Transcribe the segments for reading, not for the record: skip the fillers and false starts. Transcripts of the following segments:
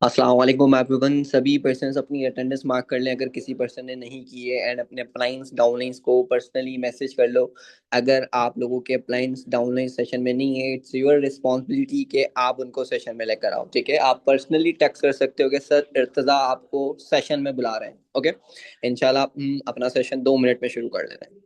अस्सलाम वालेकुम एवरीवन। सभी पर्सन्स अपनी अटेंडेंस मार्क कर लें अगर किसी पर्सन ने नहीं की है, एंड अपने अपलाइंस डाउनलाइंस को पर्सनली मैसेज कर लो। अगर आप लोगों के अपलाइंस डाउनलाइन सेशन में नहीं है, इट्स योर रिस्पॉन्सिबिलिटी कि आप उनको सेशन में लेकर आओ। ठीक है, आप पर्सनली टेक्स्ट कर सकते हो कि सर इर्तज़ा आपको सेशन में बुला रहे हैं। ओके, इंशाल्लाह हम अपना सेशन 2 मिनट में शुरू कर लेते हैं।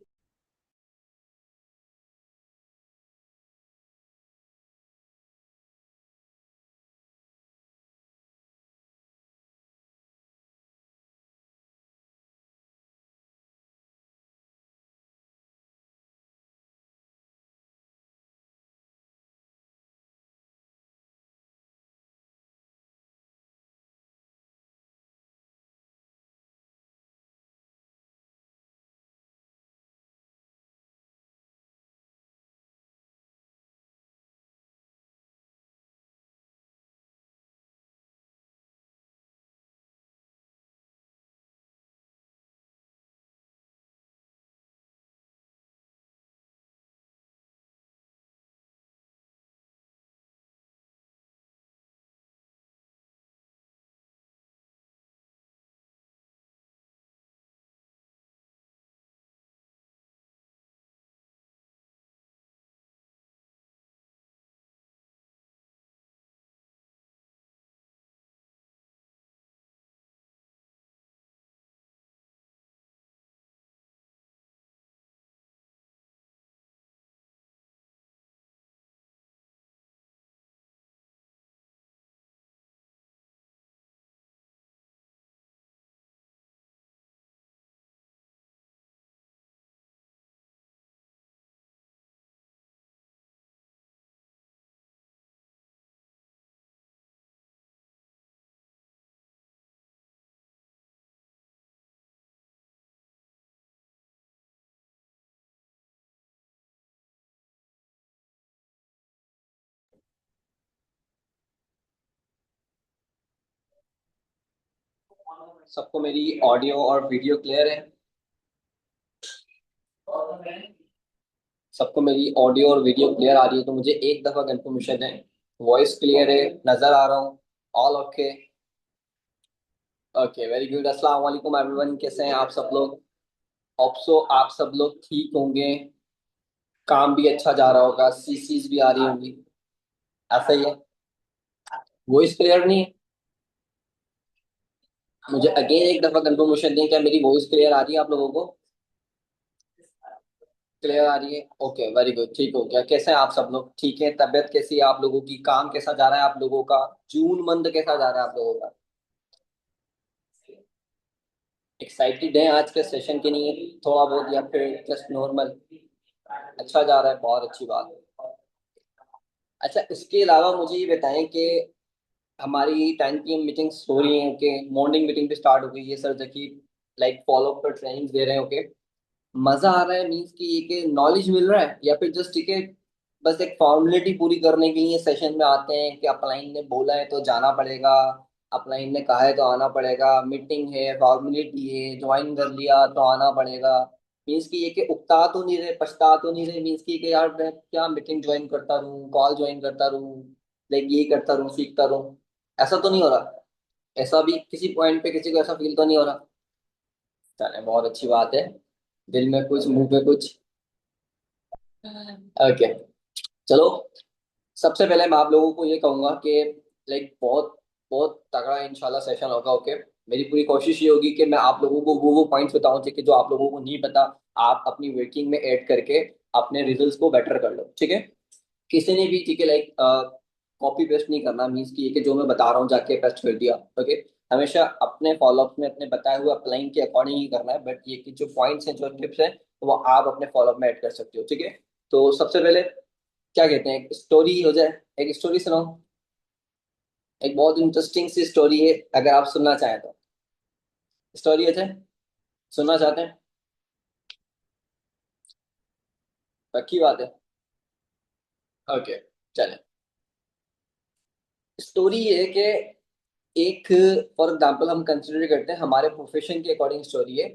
सबको मेरी ऑडियो और वीडियो क्लियर है? सबको मेरी ऑडियो और वीडियो क्लियर आ रही है तो मुझे एक दफा कंफर्मेशन है। वॉइस क्लियर है? नजर आ रहा हूँ? All okay? Okay, very good. अस्सलाम वालेकुम एवरीवन, कैसे हैं आप सब लोग? होप्सो आप सब लोग ठीक होंगे। काम भी अच्छा जा रहा होगा, सीसीज भी आ रही होंगी। ऐसा ही है? वॉइस क्लियर नहीं है? मुझे अगेन एक दफा कंफर्मेशन दें, क्या मेरी वॉइस क्लियर आ रही है आप लोगों को? क्लियर आ रही है? Okay, very good. ठीक हो गया। कैसे हैं आप सब लोग? ठीक है? तबीयत कैसी है आप लोगों की? काम कैसा जा रहा है आप लोगों का? जून मंथ कैसा जा रहा है आप लोगों का? एक्साइटेड है आज के सेशन के लिए थोड़ा बहुत, या फिर जस्ट नॉर्मल? अच्छा जा रहा है, बहुत अच्छी बात है। अच्छा, इसके अलावा मुझे ये बताएं कि हमारी 10 PM मीटिंग्स हो रही हैं। ओके, मॉर्निंग मीटिंग भी स्टार्ट हो गई है सर जकी, लाइक फॉलो अप पर ट्रेनिंग दे रहे हैं। ओके, मजा आ रहा है मीन्स कि ये कि नॉलेज मिल रहा है, या फिर जस्ट ठीक है बस एक फॉर्मेलिटी पूरी करने के लिए सेशन में आते हैं कि अपलाइन ने बोला है तो जाना पड़ेगा, अपलाइन ने कहा है तो आना पड़ेगा, मीटिंग है, फॉर्मेलिटी है, ज्वाइन कर लिया तो आना पड़ेगा। मीन्स कि ये कि उकता तो नहीं रहे, पछता तो नहीं रहे, मीन्स कि यार मैं क्या मीटिंग ज्वाइन करता रहूँ, कॉल ज्वाइन करता रहूँ, लाइक ये करता रहूँ, सीखता रहूँ। ऐसा तो नहीं हो रहा? ऐसा भी किसी पॉइंट पे किसी को ऐसा फील तो नहीं हो रहा? चले, बहुत अच्छी बात है। दिल में कुछ मुंह पे कुछ। ओके, चलो। सबसे पहले मैं आप लोगों को ये कहूंगा कि लाइक बहुत बहुत तगड़ा इंशाल्लाह सेशन होगा। ओके, मेरी पूरी कोशिश ये होगी कि मैं आप लोगों को वो पॉइंट्स बताऊं ठीक है, जो आप लोगों को नहीं पता, आप अपनी वर्किंग में ऐड करके अपने रिजल्ट्स को बेटर कर लो। ठीक है, किसी ने भी ठीक है लाइक कॉपी पेस्ट नहीं करना, मीन्स की ये कि जो मैं बता रहा हूँ जाके पेस्ट कर दिया। ओके, हमेशा अपने फॉलोअप में अपने बताए हुए अप्लाइंग के अकॉर्डिंग ही करना है, बट ये कि जो पॉइंट्स हैं, जो टिप्स हैं, तो वो आप अपने फॉलोअप में ऐड कर सकते हो। ठीक है, तो सबसे पहले क्या कहते हैं, एक स्टोरी हो जाए। एक स्टोरी सुनाओ। एक बहुत इंटरेस्टिंग सी स्टोरी है, अगर आप सुनना चाहें तो। स्टोरी हो जाए? सुनना चाहते हैं? पक्की बात है? ओके, चलें। स्टोरी ये है कि एक, फॉर एग्जाम्पल हम कंसिडर करते हैं हमारे प्रोफेशन के अकॉर्डिंग स्टोरी है।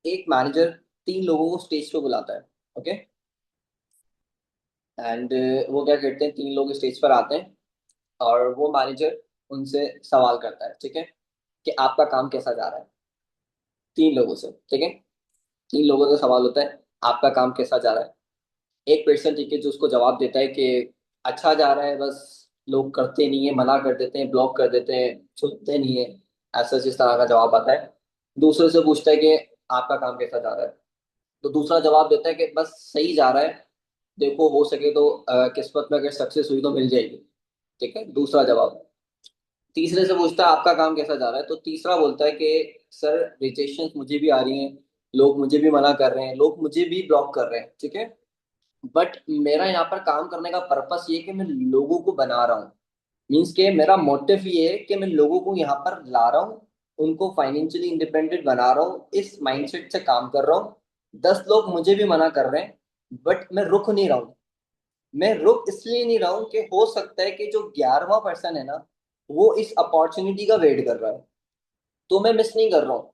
एक मैनेजर 3 लोगों को स्टेज पे बुलाता है। ओके, एंड वो क्या करते हैं, 3 लोग स्टेज पर आते हैं और वो मैनेजर उनसे सवाल करता है, ठीक है, कि आपका काम कैसा जा रहा है। 3 लोगों से, ठीक है, 3 लोगों से सवाल होता है, आपका काम कैसा जा रहा है। एक पर्सन, ठीक है, जो उसको जवाब देता है कि अच्छा जा रहा है, बस लोग करते नहीं है, मना कर देते हैं, ब्लॉक कर देते हैं, सुनते नहीं है, ऐसा इस तरह का जवाब आता है। दूसरे से पूछता है कि आपका काम कैसा जा रहा है, तो दूसरा जवाब देता है कि बस सही जा रहा है, देखो हो सके तो किस्मत में अगर सक्सेस हुई तो मिल जाएगी। ठीक है, दूसरा जवाब। तीसरे से पूछता है आपका काम कैसा जा रहा है, तो तीसरा बोलता है कि सर रिजेक्शन मुझे भी आ रही हैं, लोग मुझे भी मना कर रहे हैं, लोग मुझे भी ब्लॉक कर रहे हैं, ठीक है, बट मेरा यहाँ पर काम करने का पर्पस ये है कि मैं लोगों को बना रहा हूँ। मीन्स के मेरा मोटिव ये है कि मैं लोगों को यहाँ पर ला रहा हूँ, उनको फाइनेंशियली इंडिपेंडेंट बना रहा हूँ, इस माइंडसेट से काम कर रहा हूँ। 10 लोग मुझे भी मना कर रहे हैं, बट मैं रुक नहीं रहा हूँ। मैं रुक इसलिए नहीं रहा हूँ कि हो सकता है कि जो 11वां पर्सन है ना, वो इस अपॉर्चुनिटी का वेट कर रहा है, तो मैं मिस नहीं कर रहा हूँ।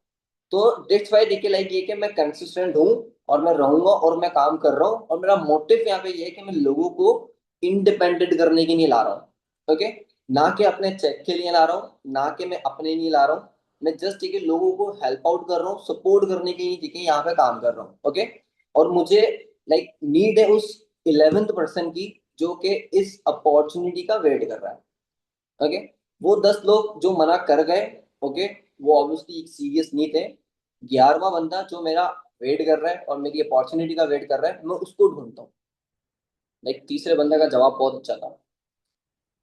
तो दैट्स वाई देखिए, लाइक ये कि मैं कंसिस्टेंट हूँ और मैं रहूंगा और मैं काम कर रहा हूँ, और मेरा मोटिव यहाँ पे ये है कि मैं लोगों को इंडिपेंडेंट करने के लिए ला रहा हूँ। ओके, ना कि अपने चेक के लिए ला रहा हूँ, ना कि मैं अपने लिए ला रहा हूँ। मैं जस्ट, ठीक है, लोगों को हेल्प आउट कर रहा हूँ, सपोर्ट करने के लिए, ठीक है, यहाँ पे काम कर रहा हूँ। ओके, और मुझे लाइक नीड है उस 11th पर्सन की, जो कि इस अपॉर्चुनिटी का वेट कर रहा है। ओके, वो 10 लोग जो मना कर गए, ओके, वो ऑब्वियसली एक सीरियस नहीं थे। 11वां बंदा जो मेरा वेट कर रहा है और मेरी अपॉर्चुनिटी का वेट कर रहा है, मैं उसको ढूंढता हूँ। लाइक तीसरे बंदे का जवाब बहुत अच्छा था।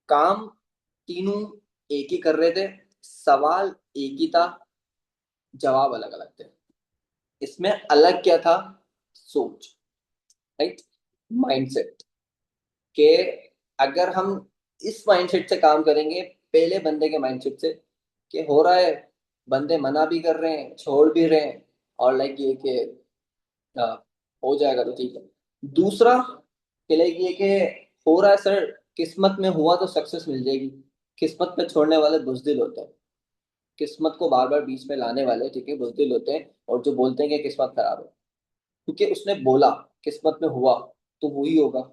काम तीनों एक ही कर रहे थे, सवाल एक ही था, जवाब अलग अलग थे। इसमें अलग क्या था? सोच, राइट, माइंडसेट। कि अगर हम इस माइंडसेट से काम करेंगे, पहले बंदे के माइंडसेट से, कि हो रहा है, बंदे मना भी कर रहे हैं, छोड़ भी रहे हैं, और लाइक ये कि हो जाएगा तो ठीक है। दूसरा कि लाइक ये कि हो रहा है सर, किस्मत में हुआ तो सक्सेस मिल जाएगी। किस्मत पे छोड़ने वाले बुजदिल होते हैं, किस्मत को बार बार बीच में लाने वाले, ठीक है, बुजदिल होते हैं, और जो बोलते हैं कि किस्मत खराब है, क्योंकि उसने बोला किस्मत में हुआ तो वही होगा।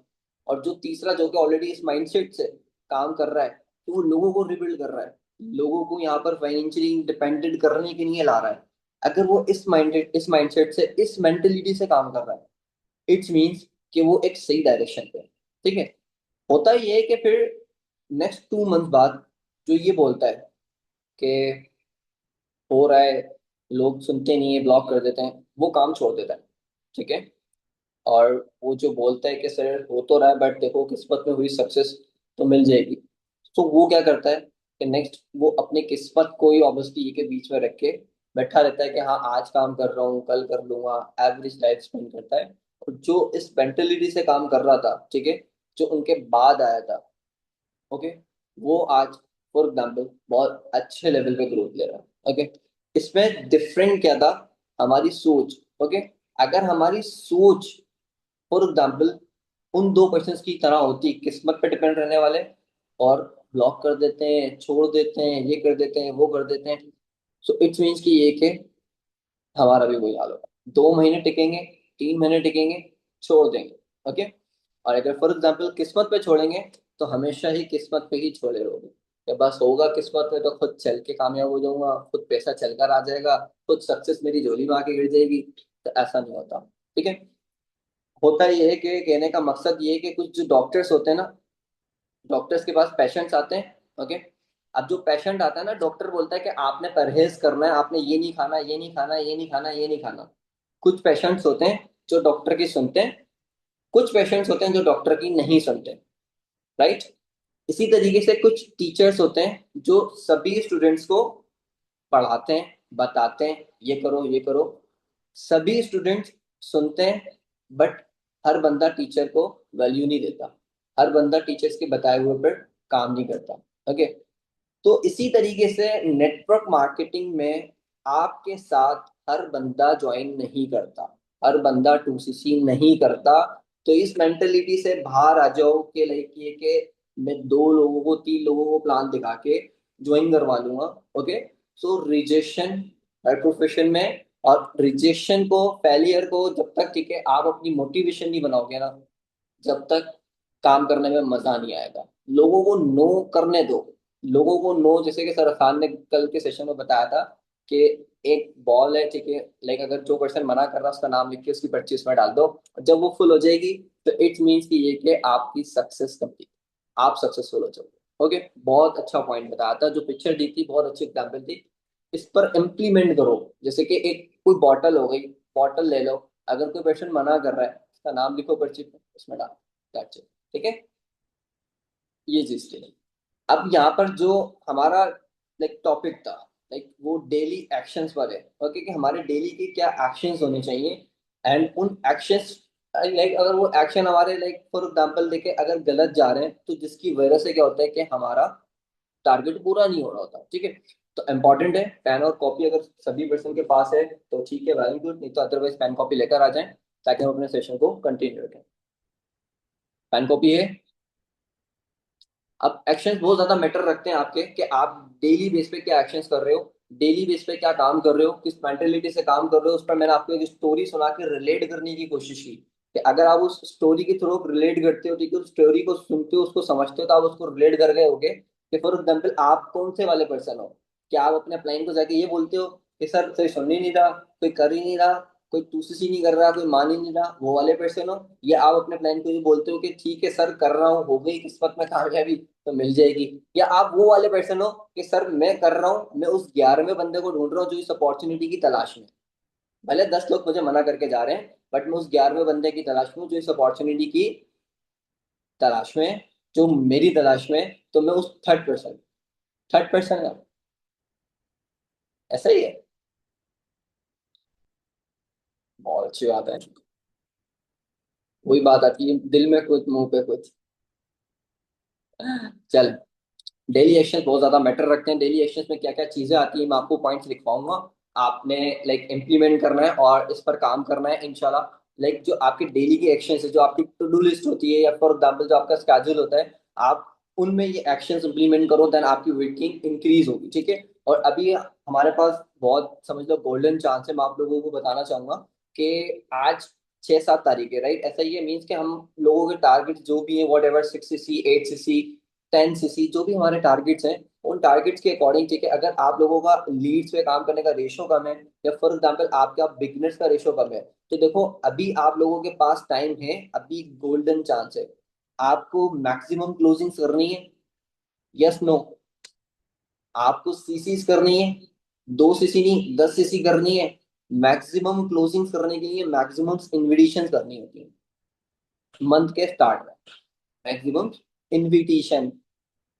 और जो तीसरा, जो कि ऑलरेडी इस माइंडसेट से काम कर रहा है, तो वो लोगों को रिबिल्ड कर रहा है, लोगों को यहाँ पर फाइनेंशियली इंडिपेंडेंट करने के लिए ला रहा है। अगर वो इस माइंडसेट से, इस मेंटेलिटी से काम कर रहा है, इट्स मीन्स कि वो एक सही डायरेक्शन पे है। ठीक है, होता ये है कि फिर नेक्स्ट 2 मंथ बाद जो ये बोलता है कि हो रहा है, लोग सुनते नहीं है, ब्लॉक कर देते हैं, वो काम छोड़ देता है। ठीक है, और वो जो बोलता है कि सर हो तो रहा है, बट देखो किस्मत में हुई सक्सेस तो मिल जाएगी, तो वो क्या करता है कि नेक्स्ट वो अपनी किस्मत को ही ऑब्वियसली ये के बीच में रख के बैठा रहता है कि हाँ आज काम कर रहा हूँ, कल कर लूंगा, एवरेज लाइफ स्पेंड करता है। और जो इस मेंटेलिटी से काम कर रहा था, ठीक है, जो उनके बाद आया था, ओके, वो आज फॉर एग्जाम्पल बहुत अच्छे लेवल पे ग्रोथ ले रहा है। ओके, इसमें डिफरेंट क्या था? हमारी सोच। ओके, अगर हमारी सोच फॉर एग्जाम्पल उन 2 पर्सन की तरह होती, किस्मत पे डिपेंड रहने वाले, और ब्लॉक कर देते हैं, छोड़ देते हैं, ये कर देते हैं, वो कर देते हैं, सो इट्स मीन्स कि ये कि हमारा भी वही हाल होगा। 2 महीने टिकेंगे, 3 महीने टिकेंगे, छोड़ देंगे। ओके, और अगर फॉर एग्जाम्पल किस्मत पे छोड़ेंगे, तो हमेशा ही किस्मत पे ही छोड़े रहोगे, कि बस होगा किस्मत में तो खुद चल के कामयाब हो जाऊंगा, खुद पैसा चलकर आ जाएगा, खुद सक्सेस मेरी झोली में आके गिर जाएगी। तो ऐसा नहीं होता। ठीक है, होता ये है कि कहने का मकसद ये है कि कुछ जो डॉक्टर्स होते हैं ना, डॉक्टर्स के पास पेशेंट्स आते हैं। ओके, अब जो पेशेंट आता है ना, डॉक्टर बोलता है कि आपने परहेज करना है, आपने ये नहीं खाना, ये नहीं खाना, ये नहीं खाना, ये नहीं खाना। कुछ पेशेंट्स होते हैं जो डॉक्टर की सुनते हैं, कुछ पेशेंट्स होते हैं जो डॉक्टर की नहीं सुनते। राइट, इसी तरीके से कुछ टीचर्स होते हैं जो सभी स्टूडेंट्स को पढ़ाते हैं, बताते हैं, ये करो, ये करो, सभी स्टूडेंट्स सुनते हैं, बट हर बंदा टीचर को वैल्यू नहीं देता, हर बंदा टीचर्स के बताए हुए पर काम नहीं करता। ओके, तो इसी तरीके से नेटवर्क मार्केटिंग में आपके साथ हर बंदा ज्वाइन नहीं करता, हर बंदा 2CC नहीं करता। तो इस मेंटेलिटी से बाहर आ जाओ कि लाइक ये कि मैं 2 लोगों को, 3 लोगों को प्लान दिखा के ज्वाइन करवा लूंगा। ओके, सो रिजेक्शन हर प्रोफेशन में, और रिजेक्शन को, फेलियर को जब तक, ठीक है, आप अपनी मोटिवेशन नहीं बनाओगे ना, जब तक काम करने में मजा नहीं आएगा। लोगों को नो करने दो, लोगों को नो, जैसे कि सर खान ने कल के सेशन में बताया था कि एक बॉल है, ठीक है, लाइक अगर जो पर्सन मना कर रहा है उसका नाम लिख के उसकी पर्ची उसमें डाल दो, जब वो फुल हो जाएगी तो इट मीन्स कि ये कि आपकी सक्सेस कंप्लीट, आप सक्सेसफुल हो जाओगे। ओके, बहुत अच्छा पॉइंट बताया था, जो पिक्चर दी थी बहुत अच्छी एग्जाम्पल थी। इस पर इम्प्लीमेंट करो, जैसे कि एक कोई बॉटल हो गई, बॉटल ले लो, अगर कोई पर्सन मना कर रहा है उसका नाम लिखो पर्ची पे, उसमें डालो, दैट्स इट, ठीक है, ये चीज थी। अब यहाँ पर जो हमारा लाइक टॉपिक था, लाइक वो डेली एक्शंस पर है, ओके, कि हमारे डेली के क्या एक्शंस होने चाहिए, एंड उन एक्शंस, लाइक अगर वो एक्शन हमारे लाइक फॉर एग्जांपल देखे अगर गलत जा रहे हैं तो जिसकी वजह से क्या होता है कि हमारा टारगेट पूरा नहीं हो रहा होता, ठीक है। तो इंपॉर्टेंट है पेन और कॉपी, अगर सभी पर्सन के पास है तो ठीक है, वेरी गुड, नहीं तो अदरवाइज पेन कॉपी लेकर आ जाएं ताकि हम अपने सेशन को कंटिन्यू रखें। पेन कॉपी है। अब एक्शंस बहुत ज्यादा मैटर रखते हैं आपके, कि आप डेली बेस पे क्या एक्शंस कर रहे हो, डेली बेस पे क्या काम कर रहे हो, किस मेंटेलिटी से काम कर रहे हो। उस पर मैंने आपको एक स्टोरी सुना के रिलेट करने की कोशिश की, कि अगर आप उस स्टोरी के थ्रू रिलेट करते हो, ठीक है, उस स्टोरी को सुनते हो, उसको समझते हो, तो आप उसको रिलेट कर गए होगे कि फॉर एग्जाम्पल आप कौन से वाले पर्सन हो। क्या आप अपने क्लाइंट को जाके ये बोलते हो कि सर कोई सुन ही नहीं रहा, कोई कर ही नहीं रहा, कोई तुझसे नहीं कर रहा, कोई मान ही नहीं रहा, वो वाले पर्सन हो? या आप अपने क्लाइंट को ये बोलते हो कि ठीक है सर कर रहा हूँ, हो गई किस्मत में कामयाबी तो मिल जाएगी? या आप वो वाले पर्सन हो कि सर मैं कर रहा हूँ, मैं उस 11वें बंदे को ढूंढ रहा हूँ जो इस अपॉर्चुनिटी की तलाश में है। भले 10 लोग मुझे मना करके जा रहे हैं, बट मैं उस 11वें बंदे की तलाश में हूँ जो इस अपॉर्चुनिटी की तलाश में है, जो मेरी तलाश में है। तो मैं उस थर्ड पर्सन है, ऐसा ही है। बहुत अच्छी बात है। वही बात आती है, दिल में कुछ मुंह पे कुछ। चल, डेली एक्शन बहुत ज्यादा मैटर रखते हैं। डेली एक्शन में क्या क्या चीजें आती है मैं आपको पॉइंट्स लिखवाऊंगा, आपने लाइक इम्प्लीमेंट करना है और इस पर काम करना है इंशाल्लाह। लाइक जो आपके डेली के एक्शन है, जो आपकी टू डू लिस्ट होती है, या फॉर एग्जाम्पल जो आपका स्केड्यूल होता है, आप उनमें ये एक्शंस इंप्लीमेंट करो, देन आपकी वर्किंग इंक्रीज होगी, ठीक है। और अभी हमारे पास बहुत समझ लो गोल्डन चांस है, मैं आप लोगों को बताना चाहूंगा कि आज 6-7 तारीख है, राइट? ऐसा ये मीन्स कि हम लोगों के टारगेट जो भी है, what ever, 6 CC, 8 CC, 10 CC, जो भी हमारे टारगेट्स हैं, उन टारगेट्स के अकॉर्डिंग, ठीक है, अगर आप लोगों का लीड्स पे काम करने का रेशो कम है, या फॉर एग्जांपल आपका बिगनर्स का रेशो कम है, तो देखो अभी आप लोगों के पास टाइम है, अभी गोल्डन चांस है। आपको मैक्सिमम क्लोजिंग्स करनी है, यस नो? आपको सीसीज करनी है, 2 सीसी नहीं 10 सीसी करनी है। मैक्सिमम क्लोजिंग्स करने के लिए मैक्सिमम इन्विटेशन करनी होती है मंथ के स्टार्ट में, मैक्सिमम इन्विटेशन।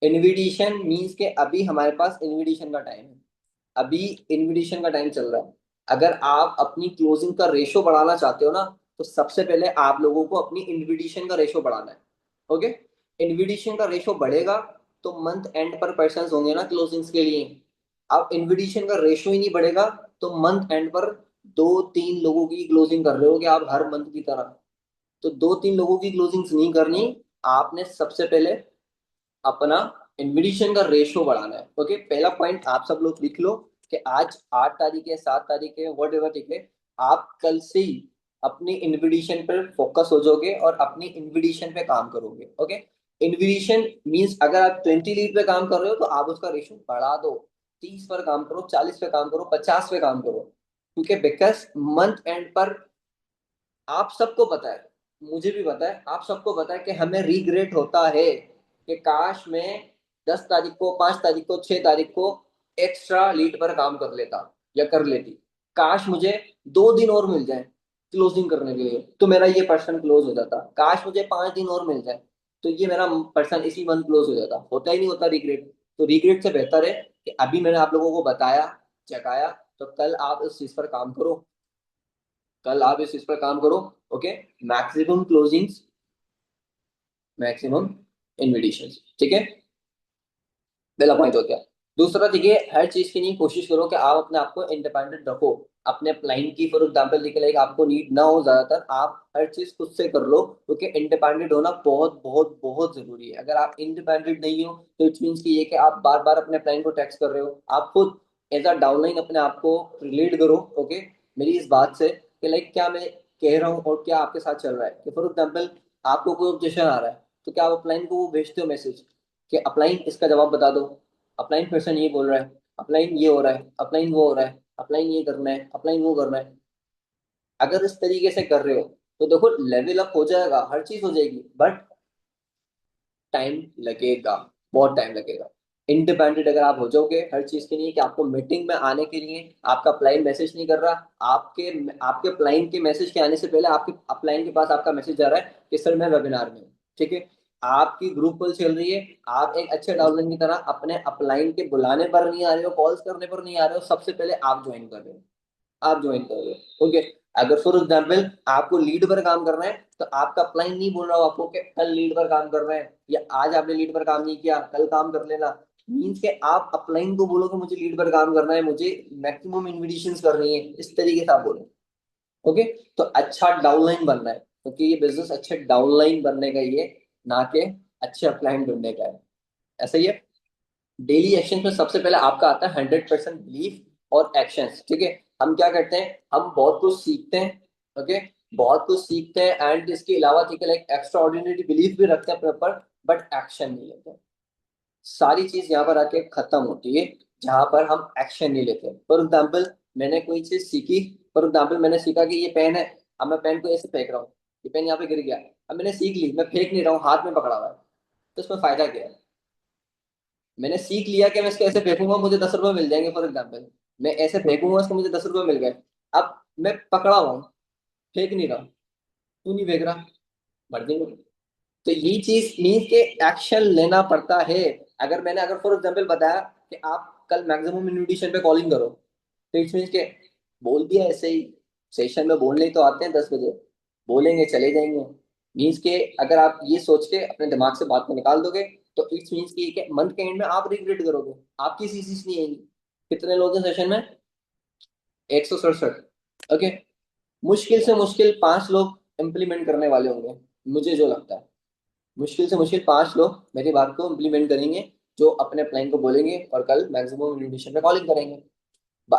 इनविटेशन मीन्स के अभी हमारे पास इनविटेशन का टाइम है, अभी इनविटेशन का टाइम चल रहा है। अगर आप अपनी क्लोजिंग का रेशो बढ़ाना चाहते हो ना, तो सबसे पहले आप लोगों को अपनी इनविटेशन का रेशो बढ़ाना है। ओके, इनविटेशन का रेशो बढ़ेगा तो मंथ एंड पर पर्सन होंगे ना क्लोजिंग्स के लिए। अब इनविटेशन का रेशो ही नहीं बढ़ेगा तो मंथ एंड पर 2-3 लोगों की क्लोजिंग कर रहे हो कि आप हर मंथ की तरह, तो 2-3 लोगों की क्लोजिंग्स नहीं करनी। आपने सबसे पहले अपना इन्विटेशन का रेशो बढ़ाना है। ओके, पहला पॉइंट आप सब लोग लिख लो कि आज 8 तारीख है, 7 तारीख है, वट एवर, ठीक है, आप कल से ही अपनी इन्विटेशन पर फोकस हो जाओगे और अपनी इन्विटेशन पे काम करोगे। ओके, इन्विटेशन मींस अगर आप 20 लीड पे काम कर रहे हो तो आप उसका रेशो बढ़ा दो, 30 पर काम करो, 40 पे काम करो, 50 पे काम करो, क्योंकि बिकॉज मंथ एंड पर आप सबको पता है, मुझे भी पता है, आप सबको पता है कि हमें रिग्रेट होता है कि काश मैं 10 तारीख को, 5 तारीख को, 6 तारीख को एक्स्ट्रा लीड पर काम कर लेता या कर लेती। काश मुझे 2 दिन और मिल जाए क्लोजिंग करने के लिए तो मेरा ये पर्सन क्लोज हो जाता। काश मुझे 5 दिन और मिल जाए तो ये मेरा पर्सन इसी मंथ क्लोज हो जाता। होता ही नहीं होता रिग्रेट। तो रिग्रेट से बेहतर है कि अभी मैंने आप लोगों को बताया, जगाया, तो कल आप इस चीज पर काम करो, कल आप इस पर काम करो। Okay, maximum closings, maximum invitation, ठीक है, पहला पॉइंट हो गया। दूसरा देखिए, हर चीज के लिए कोशिश करो कि आप अपने आप को इंडिपेंडेंट रखो अपने क्लाइंट की। फॉर एग्जाम्पल देखिए, लाइक आपको नीड ना हो ज्यादातर, आप हर चीज खुद से कर लो, क्योंकि इंडिपेंडेंट होना बहुत बहुत बहुत जरूरी है। अगर आप इंडिपेंडेंट नहीं हो तो इट मीन्स की ये कि आप बार बार अपने क्लाइंट को टैक्स कर रहे हो। आप खुद एज अ डाउनलाइन अपने आप को रिलेट करो, ओके, मेरी इस बात से कि लाइक क्या मैं कह रहा हूँ और क्या आपके साथ चल रहा है। कि फॉर एग्जाम्पल आपको कोई ऑब्जेक्शन आ रहा है तो क्या आप अपलाइन को वो भेजते हो मैसेज कि अपलाइन इसका जवाब बता दो? अपलाइन पर्सन ये बोल रहा है, अपलाइन ये हो रहा है, अपलाइन वो हो रहा है, अपलाइन ये करना है, अपलाइन वो करना है। अगर इस तरीके से कर रहे हो तो देखो लेवल अप हो जाएगा, हर चीज हो जाएगी, बट टाइम लगेगा, बहुत टाइम लगेगा। इंडिपेंडेंट अगर आप हो जाओगे हर चीज के लिए, कि आपको मीटिंग में आने के लिए आपका अपलाइन मैसेज नहीं कर रहा, आपके आपके अपलाइन के मैसेज के आने से पहले आपके अपलाइन के पास आपका मैसेज जा रहा है कि सर मैं वेबिनार में हूँ, ठीक है। आपकी ग्रुप कॉल चल रही है, आप एक अच्छे डाउनलाइन की तरह अपने अपलाइन के बुलाने पर नहीं आ रहे हो, कॉल्स करने पर नहीं आ रहे हो, सबसे पहले आप ज्वाइन कर रहे हो, आप ज्वाइन करोगे, ओके। अगर फॉर एग्जाम्पल आपको लीड पर काम करना है तो आपका अपलाइन नहीं बोल रहा हो आपको कि कल लीड पर काम करना है, या आज आपने लीड पर काम नहीं किया कल काम कर लेना। मीन्स के आप अपलाइन को बोलोगे मुझे लीड पर काम करना है, मुझे मैक्सिमम इन्विटेशंस करनी है, इस तरीके से आप बोलो, ओके। तो अच्छा डाउनलाइन बनना है, क्योंकि ये बिजनेस अच्छे डाउनलाइन बनने का ही है, ना कि अच्छे अपलाइन ढूंढने का है। ऐसा ही है। डेली एक्शन में सबसे पहले आपका आता है 100% बिलीफ और एक्शंस, ठीक है। हम क्या करते हैं, हम बहुत कुछ सीखते हैं, ओके, बहुत कुछ सीखते हैं एंड इसके अलावा ठीक है लाइक एक्स्ट्रा ऑर्डिनरी बिलीफ भी रखते हैं अपने ऊपर, बट एक्शन नहीं लेते। सारी चीज यहाँ पर आके खत्म होती है जहां पर हम एक्शन नहीं लेते। फॉर एग्जाम्पल मैंने कोई चीज सीखी, फॉर एग्जाम्पल मैंने सीखा कि ये पेन है, अब मैं पेन को ऐसे फेंक रहा हूँ, ये पेन यहाँ पे गिर गया, अब मैंने सीख ली, मैं फेंक नहीं रहा हूँ, हाथ में पकड़ा हुआ है, तो उसमें फायदा क्या है। मैंने सीख लिया कि मैं इसको ऐसे फेंकूंगा मुझे 10 रुपये मिल जाएंगे, फॉर एग्जाम्पल मैं ऐसे फेंकूंगा इसको मुझे 10 रुपये मिल गए। अब मैं पकड़ा हुआ हूँ, फेंक नहीं रहा, तू नहीं फेंक रहा, मर जाएंगे। तो ये चीज मीन के एक्शन लेना पड़ता है। अगर फॉर एग्जाम्पल बताया कि आप कल मैक्सिमम इन्विटेशन पे कॉलिंग करो, तो इट्स मीन के बोल दिया ऐसे ही, सेशन में बोलने ही तो आते हैं 10 बजे, बोलेंगे चले जाएंगे। मीन्स के अगर आप ये सोच के अपने दिमाग से बात को निकाल दोगे तो इट्स मीन्स की मंथ के एंड में आप रिग्रेट करोगे, आपकी सीसीस नहीं आएंगी। कितने लोग हैं सेशन में, 167, ओके। मुश्किल से मुश्किल 5 लोग इम्प्लीमेंट करने वाले होंगे, मुझे जो लगता है मुश्किल से मुश्किल 5 लोग मेरी बात को इम्प्लीमेंट करेंगे, जो अपने प्लान को बोलेंगे और कल मैक्सिमम इन्विटेशन पे कॉलिंग करेंगे।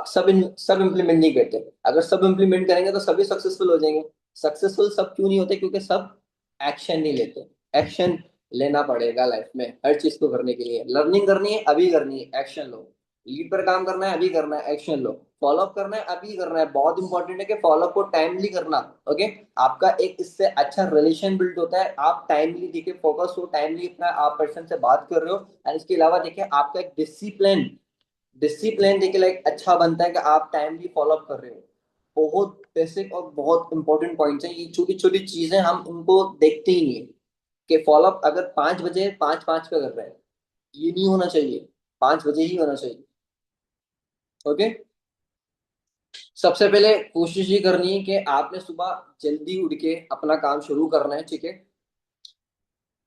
सब इम्प्लीमेंट नहीं करते, अगर सब इम्प्लीमेंट करेंगे तो सभी सक्सेसफुल हो जाएंगे। सक्सेसफुल सब क्यों नहीं होते, क्योंकि सब एक्शन नहीं लेते। एक्शन लेना पड़ेगा लाइफ में, हर चीज को करने के लिए लर्निंग करनी है अभी करनी है, एक्शन लो। लीड पर काम करना है अभी करना है, एक्शन लो। फॉलोअप करना है अभी करना है, बहुत इंपॉर्टेंट है कि फॉलोअप को टाइमली करना, ओके। आपका एक इससे अच्छा रिलेशन बिल्ड होता है, आप टाइमली देखिए फोकस हो, टाइमली अपना आप पर्सन से बात कर रहे हो, एंड इसके अलावा देखिए आपका एक डिसिप्लिन, डिसिप्लिन देखिए लाइक अच्छा बनता है कि आप टाइमली फॉलो अप कर रहे हो। बहुत बेसिक और बहुत इंपॉर्टेंट पॉइंट्स हैं, ये छोटी छोटी चीजें हम उनको देखते ही नहीं है। कि फॉलो अप अगर 5 बजे 5 5 पे कर रहे हैं, ये नहीं होना चाहिए, 5 बजे ही होना चाहिए, ओके। सबसे पहले कोशिश ये करनी है कि आपने सुबह जल्दी उठ के अपना काम शुरू करना है, ठीक है।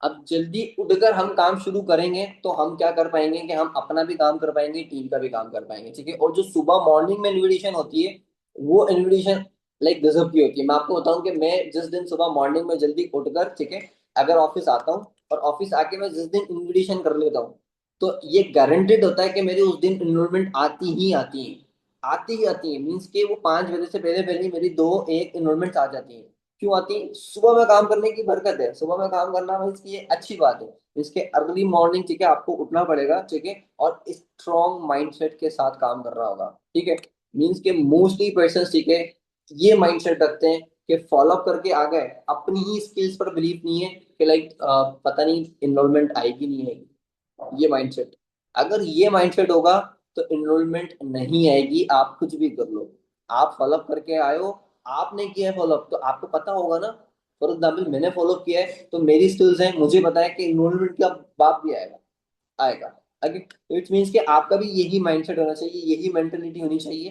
अब जल्दी उठकर हम काम शुरू करेंगे तो हम क्या कर पाएंगे कि हम अपना भी काम कर पाएंगे, टीम का भी काम कर पाएंगे, ठीक है। और जो सुबह मॉर्निंग में इन्विटेशन होती है वो इन्विटेशन लाइक गजब की होती है। मैं आपको बताऊं कि मैं जिस दिन सुबह मॉर्निंग में जल्दी उठकर, ठीक है, अगर ऑफिस आता हूँ और ऑफिस आके मैं जिस दिन इन्विटेशन कर लेता हूँ, तो ये गारंटेड होता है कि मेरी उस दिन इन्रोलमेंट आती ही आती है, आती ही आती है। मीन्स के वो 5 बजे से पहले पहले ही मेरी दो एक इन्रोलमेंट आ जाती है। क्यों आती है, सुबह में काम करने की बरकत है, सुबह में काम करना मीन्स की ये अच्छी बात है। इसके अर्ली मॉर्निंग, ठीक है, आपको उठना पड़ेगा, ठीक है, और स्ट्रॉन्ग माइंडसेट के साथ काम करना होगा, ठीक है। मीन्स के मोस्टली पर्सन, ठीक है, ये माइंडसेट रखते हैं कि फॉलो अप करके आ गए, अपनी ही स्किल्स पर बिलीव नहीं है कि लाइक पता नहीं इन्रोलमेंट आएगी नहीं आएगी, ये माइंडसेट। अगर ये माइंडसेट होगा तो एनरोलमेंट नहीं आएगी, आप कुछ भी कर लो। आप फॉलोअप करके आए हो, आपने किया है फॉलोअप तो आपको पता होगा ना। फॉर एग्जाम्पल मैंने फॉलो किया है तो मेरी स्किल्स हैं, मुझे पता है कि एनरोलमेंट का बात भी आएगा, आएगा। इट मीन्स कि आपका भी यही माइंडसेट होना चाहिए, यही मेंटेलिटी होनी चाहिए,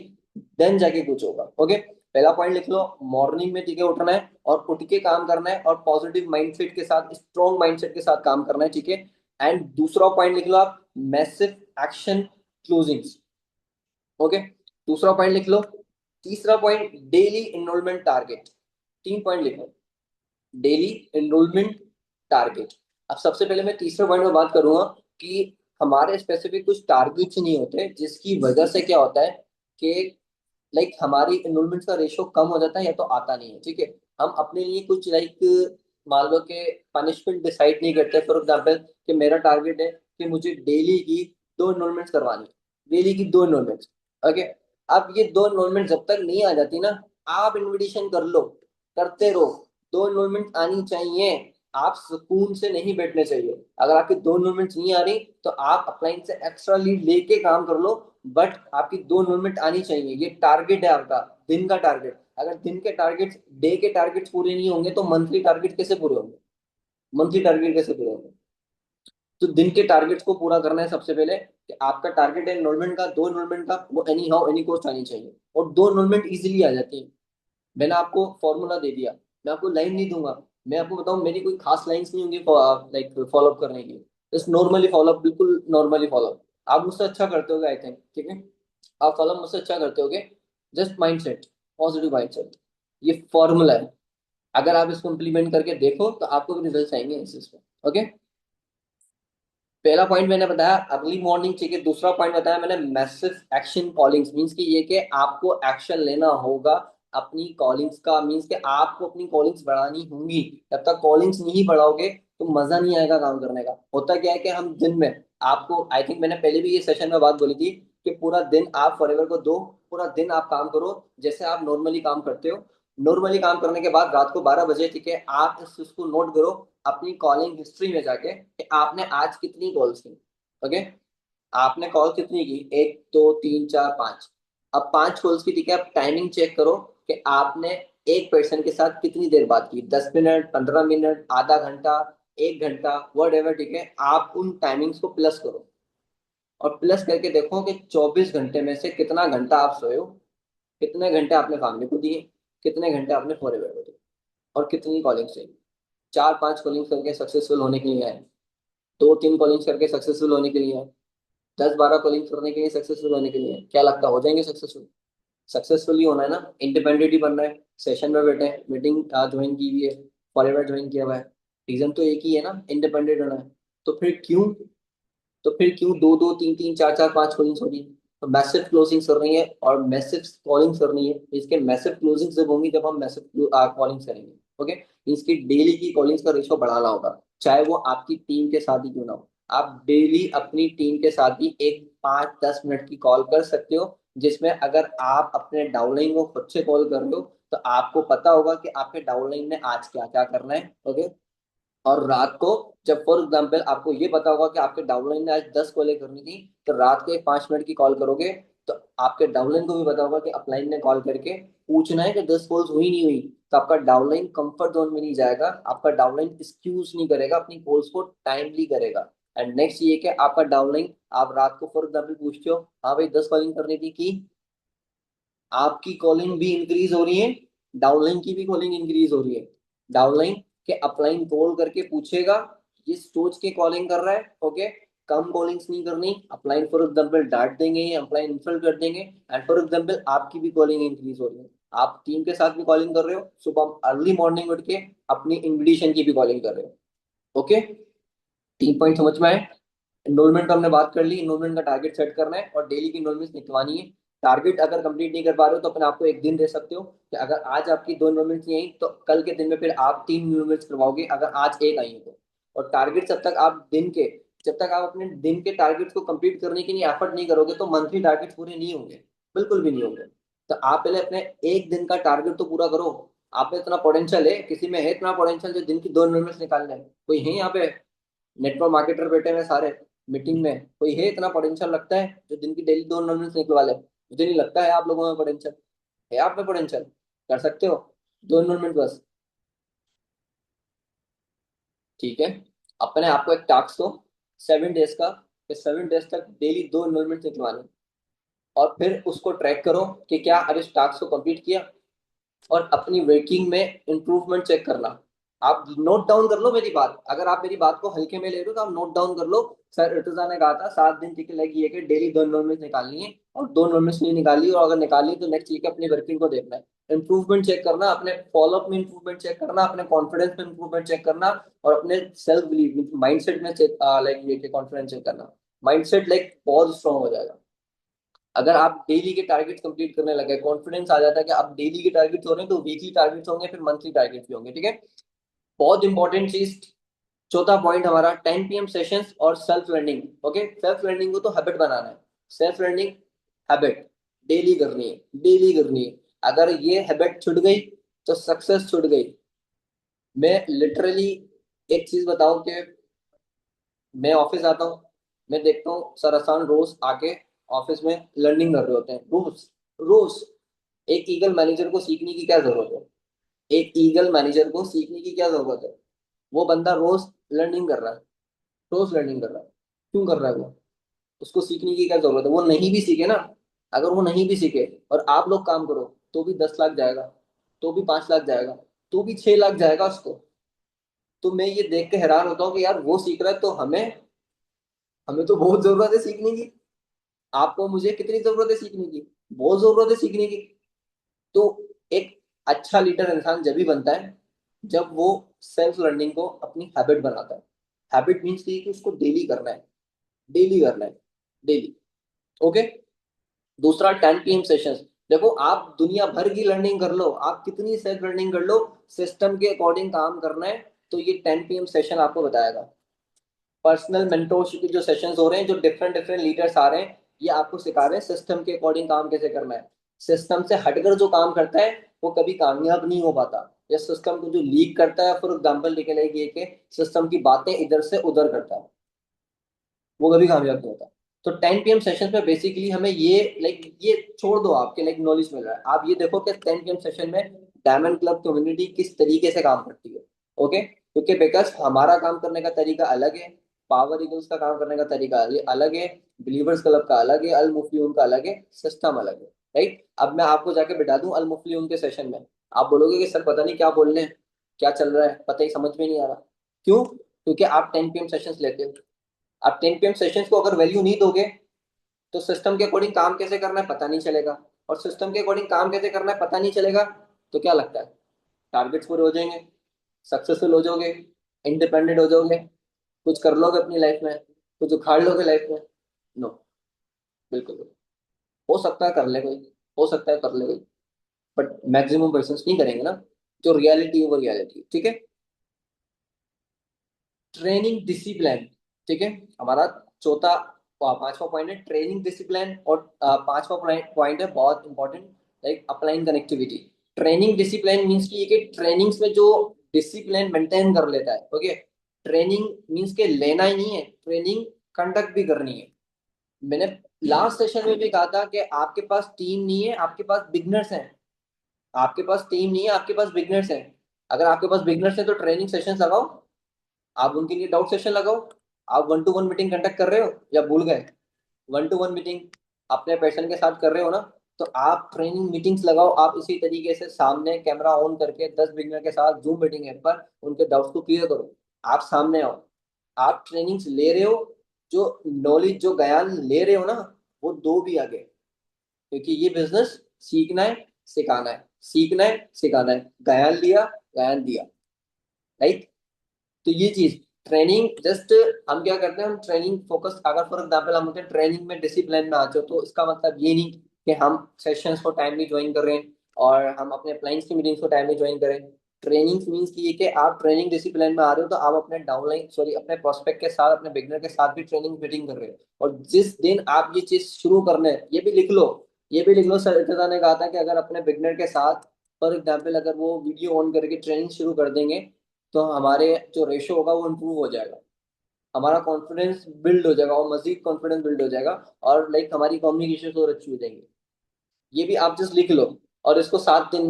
देन जाके कुछ होगा, ओके। पहला पॉइंट लिख लो, मॉर्निंग में ठीक है उठना है और उठ के काम करना है, और पॉजिटिव माइंडसेट के साथ, स्ट्रॉन्ग माइंडसेट के साथ काम करना है, ठीक है। एंड दूसरा पॉइंट लिख लो आप, मैसिव एक्शन क्लोजिंग्स, ओके। दूसरा पॉइंट लिख लो। तीसरा point, daily enrolment target. 3 point लिखो, डेली एनरोलमेंट टारगेट। अब सबसे पहले मैं तीसरे पॉइंट में बात करूंगा कि हमारे स्पेसिफिक कुछ टारगेट्स नहीं होते, जिसकी वजह से क्या होता है कि लाइक हमारी एनरोलमेंट का रेशो कम हो जाता है या तो आता नहीं है, ठीक है। हम अपने लिए कुछ लाइक मान लो कि पनिशमेंट डिसाइड नहीं करते। फॉर एग्जाम्पल कि मेरा टारगेट है कि मुझे डेली की दो इनरोलमेंट्स करवानी है, डेली की दो इनरोलमेंट्स। ओके। अब ये दो इनरोलमेंट जब तक नहीं आ जाती ना, आप इनविटेशन कर लो, करते रहो। दो इनरोलमेंट आनी चाहिए, आप सुकून से नहीं बैठने चाहिए। अगर आपकी दो इनरोलमेंट नहीं आ रही तो आप अपलाइन से एक्स्ट्रा लीड लेके काम कर लो, बट आपकी दो इनरोलमेंट आनी चाहिए। ये टारगेट है आपका, दिन का टारगेट। अगर दिन के टारगेट्स, डे के टारगेट्स पूरे नहीं होंगे तो मंथली टारगेट कैसे पूरे होंगे? मंथली टारगेट कैसे पूरे होंगे? तो दिन के टारगेट्स को पूरा करना है सबसे पहले, कि आपका टारगेट है एनरोलमेंट का, दो एनरोलमेंट का, वो एनी हाउ एनी कॉस्ट आनी चाहिए। और दो एनरोलमेंट इजीली आ जाती है। मैंने आपको फॉर्मूला दे दिया, मैं आपको लाइन नहीं दूंगा। मैं आपको बताऊं, मेरी कोई खास लाइंस नहीं होंगी लाइक फॉलो अप करने की। बस नॉर्मली फॉलो अप, बिल्कुल नॉर्मली फॉलो अप। आप मुझसे अच्छा करते होगे आई थिंक, ठीक है। आप फॉलो मुझसे अच्छा करते होगे। Just mind set, positive mind set, ये फॉर्मूला है। अगर आप इसको इम्प्लीमेंट करके देखो तो आपको भी रिजल्ट आएंगे इस चीज में। ओके। पहला पॉइंट मैंने बताया अर्ली मॉर्निंग चाहिए। दूसरा पॉइंट बताया मैंने मैसिव एक्शन कॉलिंग्स, मींस कि ये कि आपको एक्शन लेना होगा अपनी कॉलिंग्स का। मींस कि आपको अपनी कॉलिंग्स बढ़ानी होंगी। जब तक कॉलिंग्स नहीं बढ़ाओगे तो मजा नहीं आएगा काम करने का। होता क्या है कि हम दिन में, आपको आई थिंक मैंने पहले भी ये सेशन में बात बोली थी, कि पूरा दिन आप फॉरएवर को दो, पूरा दिन आप काम करो जैसे आप नॉर्मली काम करते हो। नॉर्मली काम करने के बाद रात को 12 बजे, ठीक है, आप इस चीज को नोट करो अपनी कॉलिंग हिस्ट्री में जाके, कि आपने आज कितनी कॉल्स की। ओके। आपने कॉल कितनी की? एक, दो, तीन, चार, पांच। अब पांच कॉल्स की, ठीक है, अब टाइमिंग चेक करो कि आपने एक पर्सन के साथ कितनी देर बात की। 10 मिनट, 15 मिनट, आधा घंटा, एक घंटा, वट एवर, ठीक है। आप उन टाइमिंग्स को प्लस करो और प्लस करके देखो कि 24 घंटे में से कितना घंटा आप सोए हो, कितने घंटे आपने फैमिली को दिए, कितने घंटे आपने फॉरएवर को दिए, और कितनी कॉलिंग से। चार पांच कॉलिंग करके सक्सेसफुल होने के लिए है, दो तीन कॉलिंग्स करके सक्सेसफुल होने के लिए है, 10 12 कॉलिंग्स करने के लिए सक्सेसफुल होने के लिए है। क्या लगता है हो जाएंगे सक्सेसफुल? सक्सेसफुल ही होना है ना, इंडिपेंडेंट ही बनना है। सेशन में बैठे हैं, मीटिंग ज्वाइन की हुई है, फॉरएवर ज्वाइन किया हुआ है, रीजन तो एक ही है ना, इंडिपेंडेंट होना है। तो फिर क्यों, तो फिर क्यों दो दो तीन तीन चार चार पांच कॉलिंग्स हो रही है? तो मैसिव क्लोजिंग कर रही है और मैसिव कॉलिंग कर रही है। इसके मैसिव क्लोजिंग जब होंगी जब हम मैसिव कॉलिंग्स करेंगे। ओके। इसकी डेली की कॉलिंग्स का रेशो बढ़ाना होगा, चाहे वो आपकी टीम के साथ ही क्यों ना हो। आप डेली अपनी टीम के साथ ही एक 5 10 मिनट की कॉल कर सकते हो, जिसमें अगर आप अपने डाउनलाइन को खुद से कॉल कर रहे हो तो आपको पता होगा कि आपके डाउनलाइन ने आज क्या क्या करना है। ओके। और रात को, जब फॉर एग्जाम्पल आपको ये पता होगा कि आपके डाउनलाइन ने आज 10 कॉलें करनी थी, तो रात को एक 5 मिनट की कॉल करोगे, तो आपके डाउनलाइन को भी पता होगा कि अपलाइन ने कॉल करके पूछना है कि 10 कॉल्स हुई नहीं हुई। तो आपका डाउनलाइन कंफर्ट जोन में नहीं जाएगा, आपका डाउनलाइन एक्सक्यूज नहीं करेगा, अपनी कॉल्स को टाइमली करेगा। एंड नेक्स्ट ये कि आपका डाउनलाइन, आप रात को फॉर एग्जाम्पल पूछते हो, हाँ भाई 10 कॉलिंग करनी थी की, आपकी कॉलिंग भी इंक्रीज हो रही है, डाउनलाइन की भी कॉलिंग इंक्रीज हो रही है। डाउनलाइन के अपलाइन कॉल करके पूछेगा, ये सोच के कॉलिंग कर रहा है। ओके। कम कॉलिंग्स नहीं करनी, अपलाइन फॉर एग्जाम्पल डांट देंगे या अपलाइन इंसल्ट कर देंगे, एंड फॉर एग्जाम्पल आपकी भी कॉलिंग इंक्रीज हो रही है। आप टीम के साथ भी कॉलिंग कर रहे हो, सुबह अर्ली मॉर्निंग उठ के अपनी इन्विटेशन की भी कॉलिंग कर रहे हो। ओके। 3 पॉइंट समझ में आए? इनरोलमेंट का हमने बात कर ली, इनरोलमेंट का टारगेट सेट करना है और डेली की इनरोलमेंट निकलवानी है। टारगेट अगर कंप्लीट नहीं कर पा रहे हो तो अपने आपको एक दिन दे सकते हो, कि अगर आज आपकी दो इनरोलमेंट्स नहीं आई तो कल के दिन में फिर आप तीन इनरोलमेंट्स करवाओगे, अगर आज एक आई है तो। और टारगेट जब तक आप दिन के, जब तक आप अपने दिन के टारगेट्स को कंप्लीट करने के लिए एफर्ट नहीं करोगे तो मंथली टारगेट्स पूरे नहीं होंगे, बिल्कुल भी नहीं होंगे। तो आप पहले अपने एक दिन का टारगेट तो पूरा करो। आप में इतना पोटेंशियल है, किसी में है इतना पोटेंशियल जो दिन की दो इनरोलमेंट्स निकालना है? कोई है यहाँ पे? नेटवर्क मार्केटर बैठे हुए सारे मीटिंग में, कोई है इतना पोटेंशियल लगता है जो दिन की डेली दो इन्वेस्टमेंट्स निकलवा ले? मुझे नहीं लगता है आप लोगों में पोटेंशियल है। आप में पोटेंशियल, कर सकते हो दो इन्वेस्टमेंट बस। ठीक है। अपने आपको एक टास्क दो 7 डेज का, कि 7 डेज तक डेली दो इन्वेस्टमेंट निकलवाने, और फिर उसको ट्रैक करो कि क्या अब इस टास्क को कंप्लीट किया। और अपनी वर्किंग में इंप्रूवमेंट चेक करना। आप नोट डाउन कर लो मेरी बात, अगर आप मेरी बात को हल्के में ले रहे हो तो आप नोट डाउन कर लो। सर इर्तजा ने कहा था 7 दिन टिके लगी है कि डेली दो इन्वॉल्वमेंट निकालनी है, और दो इन्वॉल्वमेंट नहीं निकाली, और अगर निकाली तो नेक्स्ट वीक अपनी वर्किंग को देखना है। इंप्रूवमेंट चेक करना, अपने फॉलोअप में इंप्रूवमेंट चेक करना, अपने कॉन्फिडेंस में इंप्रूवमेंट चेक करना, और अपने सेल्फ बिलीव माइंडसेट में चेक, लाइक ये कॉन्फिडेंस चेक करना। माइंडसेट लाइक बहुत स्ट्रांग हो जाएगा अगर आप डेली के टारगेट्स कंप्लीट करने लगे। कॉन्फिडेंस आ जाता है कि आप डेली के टारगेट्स हो रहे हैं तो वीकली टारगेट्स होंगे, फिर मंथली टारगेट्स भी होंगे। ठीक है। बहुत इंपॉर्टेंट चीज, चौथा पॉइंट हमारा 10 PM सेशंस और self learning. Okay, self learning को तो हैबिट बनाना है। सेल्फ लर्निंग हैबिट डेली करनी है, डेली करनी है। अगर ये हैबिट छूट गई तो सक्सेस छूट गई। मैं लिटरली एक चीज बताऊं कि मैं ऑफिस आता हूँ, मैं देखता हूँ सर असान रोज आके ऑफिस में लर्निंग कर रहे होते हैं, रोज रोज। एक ईगल मैनेजर को सीखने की क्या जरूरत है? एक ईगल मैनेजर को सीखने की क्या जरूरत है? वो बंदा रोज लर्निंग कर रहा है, रोज लर्निंग कर रहा है। क्यों कर रहा है वो? उसको सीखने की क्या जरूरत है? वो नहीं भी सीखे ना, अगर वो नहीं भी सीखे और आप लोग काम करो तो भी 10 लाख जाएगा, तो भी 5 लाख जाएगा, तो भी 6 लाख जाएगा उसको। तो मैं ये देख के हैरान होता हूँ कि यार वो सीख रहा है तो हमें हमें तो बहुत जरूरत है सीखने की। आपको मुझे कितनी जरूरत है सीखने की? बहुत जरूरत है सीखने की। तो एक अच्छा लीडर इंसान जब भी बनता है जब वो सेल्फ लर्निंग को अपनी हैबिट बनाता है। हैबिट मीन्स कि उसको डेली करना है, डेली करना है, डेली। ओके। दूसरा 10 PM सेशंस। देखो आप दुनिया भर की लर्निंग कर लो, आप कितनी सेल्फ लर्निंग कर लो, सिस्टम के अकॉर्डिंग काम करना है तो ये 10 PM सेशन आपको बताएगा। पर्सनल मेंटोरशिप के जो सेशंस हो रहे हैं, जो डिफरेंट डिफरेंट लीडर्स आ रहे हैं, ये आपको सिखा रहे हैं सिस्टम के अकॉर्डिंग काम कैसे करना है। सिस्टम से हटकर जो काम करता है वो कभी कामयाब नहीं हो पाता। या सिस्टम को जो लीक करता है, फॉर एग्जाम्पल निकलेगी कि सिस्टम की बातें इधर से उधर करता है, वो कभी कामयाब नहीं होता। तो 10 PM सेशन में बेसिकली हमें ये ये छोड़ दो, आपके नॉलेज मिल रहा है, आप ये देखो कि 10 PM सेशन में डायमंड क्लब कम्युनिटी किस तरीके से काम करती है। ओके, क्योंकि बिकॉज हमारा काम करने का तरीका अलग है, पावर ईगल्स का काम करने का तरीका ये अलग है, बिलीवर्स क्लब का अलग है, अल मुफ्लियून का अलग है, सिस्टम अलग है। राइट, अब मैं आपको जाके बिठा दूं अल मुफ्लियून के सेशन में, आप बोलोगे कि सर पता नहीं क्या बोल रहे हैं, क्या चल रहा है, पता ही समझ में नहीं आ रहा। क्यों? क्योंकि आप 10 PM सेशंस लेते हो। आप 10 PM सेशंस को अगर वैल्यू नहीं दोगे तो सिस्टम के अकॉर्डिंग काम कैसे करना है पता नहीं चलेगा, और सिस्टम के अकॉर्डिंग काम कैसे करना है पता नहीं चलेगा तो क्या लगता है टारगेट्स पूरे हो जाएंगे, सक्सेसफुल हो जाओगे, इंडिपेंडेंट हो जाओगे, कुछ कर लोगे अपनी लाइफ में, कुछ उखाड़ लोगे लाइफ में? नो, बिल्कुल नहीं। हो सकता है कर ले कोई, हो सकता है कर ले कोई, बट मैक्सिमम पर्सन नहीं करेंगे ना। जो रियलिटी है वो रियलिटी, ठीक है। ट्रेनिंग डिसिप्लिन, ठीक है। हमारा चौथा पांचवा पॉइंट है ट्रेनिंग डिसिप्लिन, और पांचवा पॉइंट है बहुत important, like applying connectivity. Training discipline means की कि ट्रेनिंग्स में जो डिसिप्लिन मेंटेन कर लेता है। ओके, ट्रेनिंग मीन्स के लेना ही नहीं है, ट्रेनिंग कंडक्ट भी करनी है। मैंने लास्ट सेशन में भी कहा था कि आपके पास टीम नहीं है, आपके पास बिगनर्स हैं। आपके पास टीम नहीं है, आपके पास बिगनर्स हैं। अगर आपके पास बिगनर्स हैं तो ट्रेनिंग सेशन लगाओ, आप उनके लिए डाउट सेशन लगाओ। आप 1-to-1 मीटिंग कंडक्ट कर रहे हो या भूल गए? 1-to-1 मीटिंग अपने पर्सन के साथ कर रहे हो ना, तो आप ट्रेनिंग मीटिंग्स लगाओ। आप इसी तरीके से सामने कैमरा ऑन करके 10 बिगनर के साथ जूम मीटिंग ऐप पर उनके डाउट्स को क्लियर करो। आप सामने आओ, आप ट्रेनिंग्स ले रहे हो, जो नॉलेज जो ज्ञान ले रहे हो ना, वो दो भी आगे। क्योंकि ये बिजनेस सीखना है, सिखाना है, सीखना है, सिखाना है। ज्ञान लिया, ज्ञान दिया, राइट। तो ये चीज ट्रेनिंग जस्ट, हम क्या करते हैं, हम ट्रेनिंग फोकस, अगर फॉर एग्जांपल हम होते हैं ट्रेनिंग में डिसिप्लिन में आ जाओ, तो इसका मतलब ये नहीं कि हम सेशंस को टाइमली ज्वाइन कर रहे हैं और हम अपने क्लाइंट्स की मीटिंग्स को टाइमली ज्वाइन करें। ट्रेनिंग मीन्स की ये कि आप ट्रेनिंग डिसिप्लिन में आ रहे हो तो आप अपने डाउनलाइन सॉरी अपने प्रोस्पेक्ट के साथ, अपने बिगनर के साथ भी ट्रेनिंग मीटिंग कर रहे हो। और जिस दिन आप ये चीज शुरू करने, ये भी लिख लो, ये भी लिख लो, सर इर्तिजा ने कहा था कि अगर अपने बिगनर के साथ फॉर एग्जाम्पल अगर वो वीडियो ऑन करके ट्रेनिंग शुरू कर देंगे तो हमारे जो रेशो होगा वो इम्प्रूव हो जाएगा, हमारा कॉन्फिडेंस बिल्ड हो जाएगा और मजीद कॉन्फिडेंस बिल्ड हो जाएगा, और हमारी कम्युनिकेशन और अच्छी हो जाएंगी। ये भी आप जस्ट लिख लो और इसको 7 दिन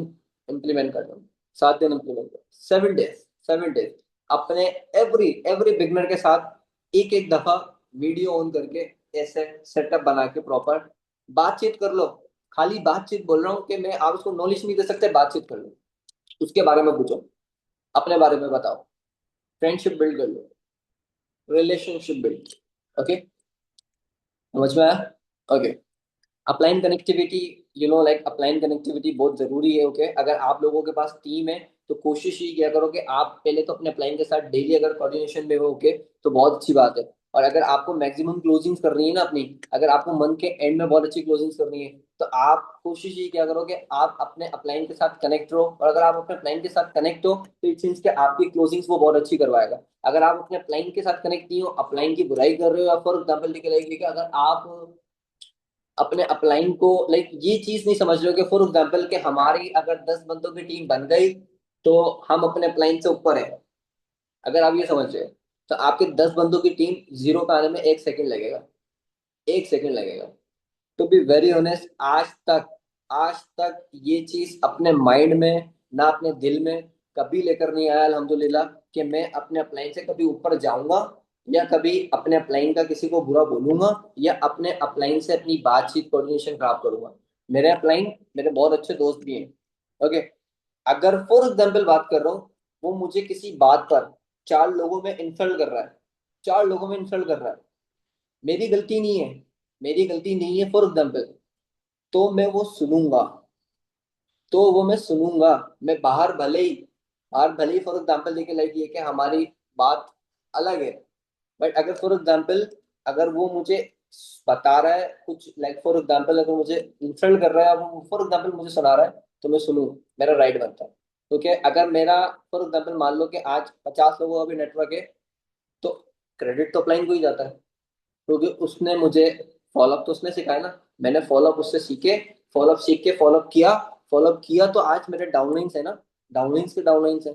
इम्प्लीमेंट कर दो। 7 दिन इम्प्लीमेंट करो, 7 डेज, 7 डेज। अपने एवरी एवरी बिगनर के साथ एक एक दफा वीडियो ऑन करके ऐसे सेटअप बना के प्रॉपर बातचीत कर लो। खाली बातचीत बोल रहा हूँ कि मैं आप उसको नॉलेज नहीं दे सकते, बातचीत कर लो, उसके बारे में पूछो, अपने बारे में बताओ, फ्रेंडशिप बिल्ड कर लो, रिलेशनशिप बिल्ड। ओके, समझ में आया? Okay. Upline connectivity, like upline connectivity बहुत जरूरी है। ओके, अगर आप लोगों के पास टीम है तो कोशिश ये किया करो कि आप पहले तो अपने अपलाइन के साथ डेली अगर कोऑर्डिनेशन में हो, ओके, तो बहुत अच्छी बात है। और अगर आपको मैक्सिमम क्लोजिंग्स करनी है ना अपनी, अगर आपको मंथ के एंड में बहुत अच्छी क्लोजिंग्स करनी है, तो आप कोशिश ये क्या करो कि आप अपने अपलाइन के साथ कनेक्ट रहो। और अगर आप अपने अपलाइन के साथ कनेक्ट हो तो इट मीन्स कि आपकी क्लोजिंग्स वो बहुत अच्छी करवाएगा। अगर आप अपने अपलाइन के साथ कनेक्ट नहीं हो, अपलाइन की बुराई कर रहे हो, या फॉर एग्जाम्पल कि अगर आप अपने अपलाइन को लाइक ये चीज नहीं समझ रहे हो कि फॉर एग्जाम्पल कि हमारी अगर 10 बंदों की टीम बन गई तो हम अपने अपलाइन से ऊपर है, अगर आप ये समझ रहे हो, तो आपके 10 बंदों की टीम जीरो पे आने में 1 सेकंड लगेगा, 1 सेकंड लगेगा। टू बी वेरी ऑनेस्ट, आज तक ये चीज अपने माइंड में ना अपने दिल में कभी लेकर नहीं आया अल्हम्दुलिल्लाह, कि मैं अपने अपलाइन से कभी ऊपर जाऊंगा, या कभी अपने अपलाइन का किसी को बुरा बोलूंगा, या अपने अपलाइन से अपनी बातचीत कोऑर्डिनेशन खराब करूंगा। मेरे अपलाइन मेरे बहुत अच्छे दोस्त भी हैं। ओके, अगर फॉर एग्जाम्पल बात कर रहा हूँ, वो मुझे किसी बात पर 4 लोगों में इंसल्ट कर रहा है, 4 लोगों में इंसल्ट कर रहा है, मेरी गलती नहीं है, मेरी गलती नहीं है फॉर एग्जाम्पल, तो मैं वो सुनूंगा, तो वो मैं सुनूंगा। मैं बाहर भले ही फॉर एग्जाम्पल देखिए लाइक ये कि हमारी बात अलग है, बट अगर फॉर एग्जाम्पल अगर वो मुझे बता रहा है कुछ, लाइक फॉर एग्जाम्पल अगर मुझे इंसल्ट कर रहा है, वो फॉर एग्जाम्पल मुझे सुना रहा है, तो मैं सुनूं, मेरा राइट बनता है। क्योंकि अगर मेरा फॉर एग्जाम्पल मान लो कि आज 50 लोगों का भी नेटवर्क है, तो क्रेडिट तो अपलाइन को ही जाता है, क्योंकि उसने मुझे फॉलोअप तो उसने सिखाया ना, मैंने फॉलोअप उससे सीखे, फॉलोअप सीख के फॉलोअप किया तो आज मेरे डाउनलाइंस है ना, डाउनलाइंस के डाउनलाइंस है।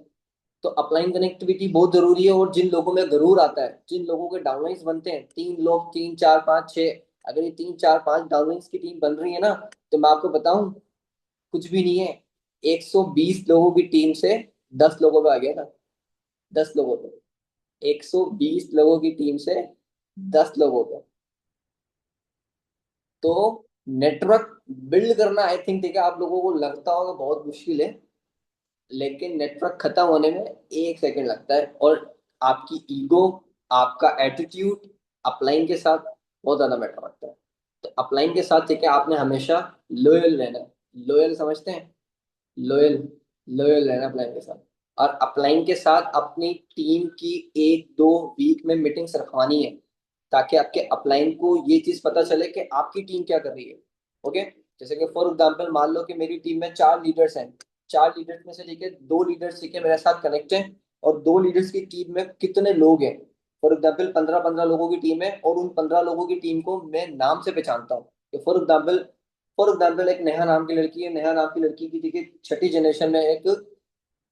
तो अपलाइन कनेक्टिविटी बहुत जरूरी है। और जिन लोगों में गरूर आता है, जिन लोगों के डाउनलाइंस बनते हैं 3 लोग, 3 4 5 6, अगर ये 3 4 5 डाउनलाइंस की टीम बन रही है ना, तो मैं आपको बताऊं, कुछ भी नहीं है, 120 लोगों की टीम से 10 लोगों पे आ गया था, 10 लोगों पे, 120 लोगों की टीम से 10 लोगों पे। तो नेटवर्क बिल्ड करना आई थिंक, ठीक है, आप लोगों को लगता होगा बहुत मुश्किल है, लेकिन नेटवर्क खत्म होने में 1 सेकंड लगता है। और आपकी ईगो, आपका एटीट्यूड अपलाइन के साथ बहुत ज्यादा मैटर करता है। तो अपलाइन के साथ ठीक है, आपने हमेशा लॉयल रहना है। लॉयल समझते हैं, लॉयल, लॉयल रहना अपलाइन के साथ। और अपलाइन के साथ अपनी टीम की 1 2 वीक में मीटिंग्स रखवानी है, ताकि आपके अपलाइन को ये चीज पता चले कि आपकी टीम क्या कर रही है। ओके, जैसे कि फॉर एग्जांपल मान लो कि मेरी टीम में 4 लीडर्स हैं, 4 लीडर्स में से ठीक है 2 लीडर्स ठीक है मेरे साथ कनेक्ट हैं, और 2 लीडर्स की टीम में कितने लोग हैं, फॉर एग्जाम्पल 15 15 लोगों की टीम है, और उन 15 लोगों की टीम को मैं नाम से पहचानता हूँ। फॉर एग्जाम्पल एक नेहा नाम की लड़की है, नेहा नाम की लड़की की ठीक है छठी जनरेशन में एक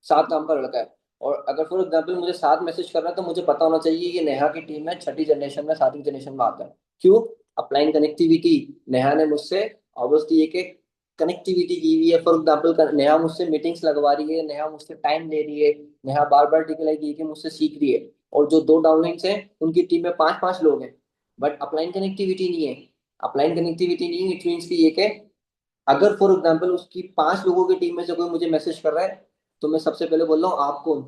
7 नाम का लड़का है। और अगर फॉर एग्जाम्पल मुझे 7 मैसेज करना है, तो मुझे पता होना चाहिए ये नेहा की टीम में छठी जनरेशन में 7वीं जनरेशन में आता है। क्यों? अपलाइन कनेक्टिविटी, नेहा ने मुझसे ऑब्वियसली ये कि कनेक्टिविटी की हुई है। फॉर एग्जाम्पल नेहा मुझसे मीटिंग्स लगवा रही है, नेहा मुझसे टाइम ले रही है, नेहा बार बार टिकलाई की कि मुझसे सीख रही है। और जो 2 डाउनलाइंस हैं उनकी टीम में 5 5 लोग हैं, बट अपलाइन कनेक्टिविटी नहीं है। अपलाइन कनेक्टिविटी नहीं है, इट मीन्स की ये कि अगर फॉर एग्जाम्पल उसकी 5 लोगों की टीम में से कोई मुझे मैसेज कर रहा है, तो मैं सबसे पहले बोल रहा हूँ आप कौन,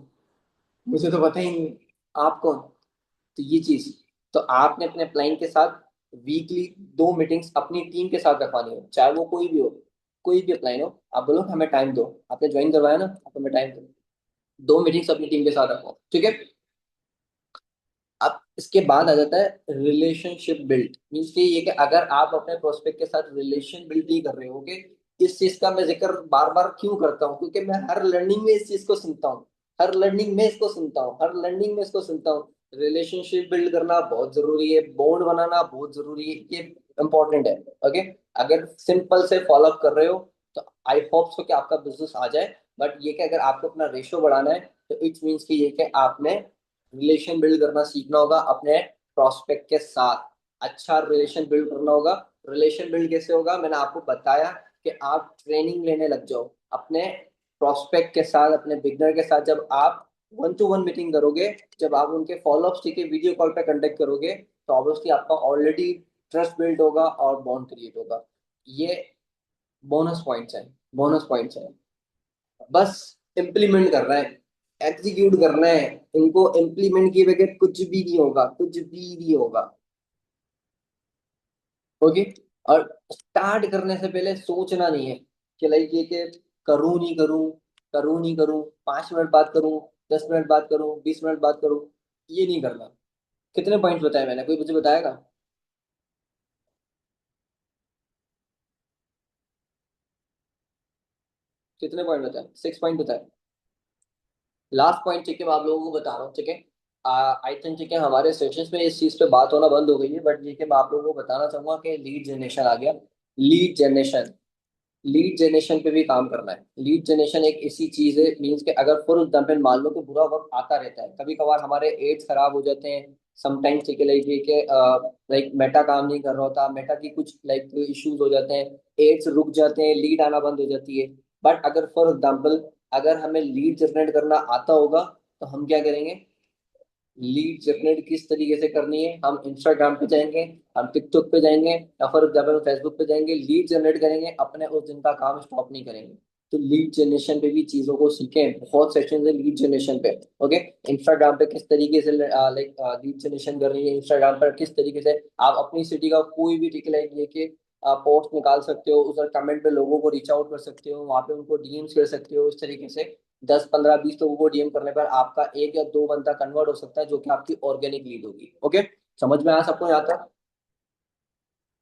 मुझे तो पता ही नहीं, आप कौन। तो ये चीज, तो आपने अपने क्लाइंट के साथ वीकली 2 मीटिंग्स अपनी टीम के साथ रखवानी हो, चाहे वो कोई भी हो, कोई भी क्लाइंट हो। आप बोलो हमें टाइम दो, आपने ज्वाइन करवाया ना, आप हमें टाइम दो, 2 मीटिंग्स अपनी टीम के साथ रखो, ठीक है। अब इसके बाद आ जाता है रिलेशनशिप बिल्ड, मीन्स कि ये कि अगर आप अपने प्रोस्पेक्ट के साथ रिलेशन बिल्ड नहीं कर रहे हो, कि इस चीज का मैं जिक्र बार बार क्यों करता हूँ, क्योंकि मैं हर लर्निंग में इस चीज को सुनता हूँ, हर लर्निंग में इसको सुनता हूँ, हर लर्निंग में इसको सुनता हूँ। रिलेशनशिप बिल्ड करना बहुत जरूरी है, बॉन्ड बनाना बहुत जरूरी है, ये इंपॉर्टेंट है। ओके, अगर सिंपल से फॉलो अप कर रहे हो, तो आई होप सो कि आपका बिजनेस आ जाए। बट ये कि अगर आपको अपना रेशो बढ़ाना है, तो इट्स मीन्स कि ये कि आपने रिलेशन बिल्ड करना सीखना होगा अपने प्रोस्पेक्ट के साथ, अच्छा रिलेशन बिल्ड करना होगा। रिलेशन बिल्ड कैसे होगा, मैंने आपको बताया कि आप ट्रेनिंग लेने लग जाओ अपने प्रोस्पेक्ट के साथ, अपने बिगनर के साथ। जब आप 1 to 1 मीटिंग करोगे, जब आप उनके फॉलोअप्स ठीक है वीडियो कॉल पे कंडक्ट करोगे, तो ऑब्वियसली आपका ऑलरेडी ट्रस्ट बिल्ड होगा और बॉन्ड क्रिएट होगा। ये बोनस पॉइंट्स हैं, बोनस पॉइंट्स हैं। बस इम्प्लीमेंट करना है, एग्जीक्यूट करना है, इनको इम्प्लीमेंट किए बगैर कुछ भी नहीं होगा, कुछ भी नहीं होगा। ओके, और स्टार्ट करने से पहले सोचना नहीं है कि लाइक ये कि करूं नहीं करूं, करूं नहीं करूं, 5 मिनट बात करूं, 10 मिनट बात करूं, 20 मिनट बात करूं, ये नहीं करना। कितने पॉइंट्स बताए मैंने, कोई मुझे बताएगा? कितने पॉइंट बताए? 6 पॉइंट बताए। लास्ट पॉइंट, ठीक है, मैं आप लोगों को बता रहा हूँ, ठीक है। आई थिंक, ठीक है, हमारे सेशंस में इस चीज़ पे बात होना बंद हो गई है, बट ठीक है, मैं आप लोगों को बताना चाहूंगा कि लीड जनरेशन आ गया। लीड जनरेशन, लीड जनरेशन पे भी काम करना है। लीड जनरेशन एक ऐसी चीज है, मीन्स कि अगर फॉर एग्जाम्पल मान लो कि बुरा वक्त आता रहता है, कभी कभार हमारे एड्स खराब हो जाते हैं। समटाइम्स ठीक है, लाइक मेटा काम नहीं कर रहा होता, मेटा की कुछ लाइक इश्यूज हो जाते हैं, एड्स रुक जाते हैं, लीड आना बंद हो जाती है। बट अगर फॉर एग्जाम्पल अगर हमें लीड जनरेट करना आता होगा, तो हम क्या करेंगे? लीड जनरेट किस तरीके से करनी है, हम इंस्टाग्राम पे जाएंगे, हम टिकटॉक पे जाएंगे, या फिर जब हम फेसबुक पे जाएंगे, लीड जनरेट करेंगे, अपने उस दिन का काम स्टॉप नहीं करेंगे। तो लीड जनरेशन पे भी चीजों को सीखें, बहुत सेक्शन है लीड जनरेशन पे। ओके, इंस्टाग्राम पे किस तरीके से लाइक लीड जनरेशन कर रही है, इंस्टाग्राम पर किस तरीके से आप अपनी सिटी का कोई भी टिक लाइक लेके पोस्ट निकाल सकते हो, उधर कमेंट पे लोगों को रीच आउट कर सकते हो, वहां पे उनको डीएम्स कर सकते हो, इस तरीके से 10 15 20 लोगों को डीएम करने पर आपका एक या दो बंदा कन्वर्ट हो सकता है, जो कि आपकी ऑर्गेनिक लीड होगी। ओके, समझ में आया सबको यहाँ तक?